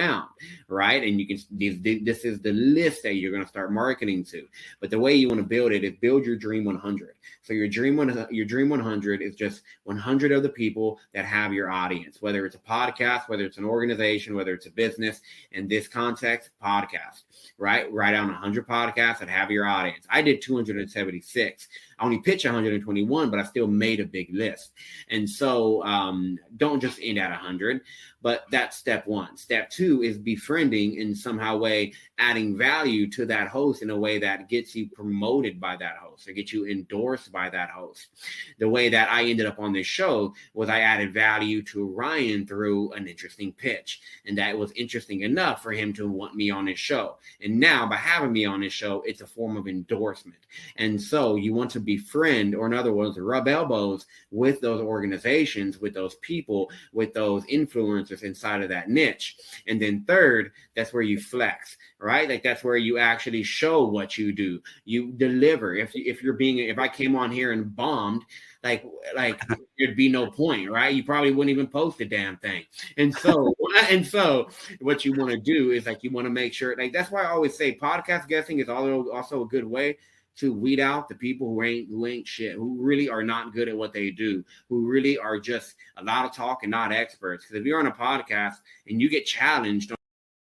down, right? And you can, this is the list that you're going to start marketing to. But the way you want to build it is build your dream 100. So your dream 100 is just 100 of the people that have your audience, whether it's a podcast, whether it's an organization, whether it's a business. In this context, podcast, right? Write down 100 podcasts that have your audience. I did 276. I only pitched 121, but I still made a big list. And so don't just end at 100, but that's step one. Step two is befriending in somehow way, adding value to that host in a way that gets you promoted by that host or get you endorsed by that host. The way that I ended up on this show was I added value to Ryan through an interesting pitch. And that was interesting enough for him to want me on his show. And now by having me on his show, it's a form of endorsement. And so you want to befriend, or in other words, rub elbows with those organizations, with those people, with those influencers inside of that niche. And then third, that's where you flex, right? Like that's where you actually show what you do. You deliver. If I came on here and bombed, like there'd be no point, right? You probably wouldn't even post a damn thing. And so what you want to do is like, you want to make sure, like, that's why I always say podcast guesting is also a good way to weed out the people who ain't shit, who really are not good at what they do, who really are just a lot of talk and not experts. Because if you're on a podcast and you get challenged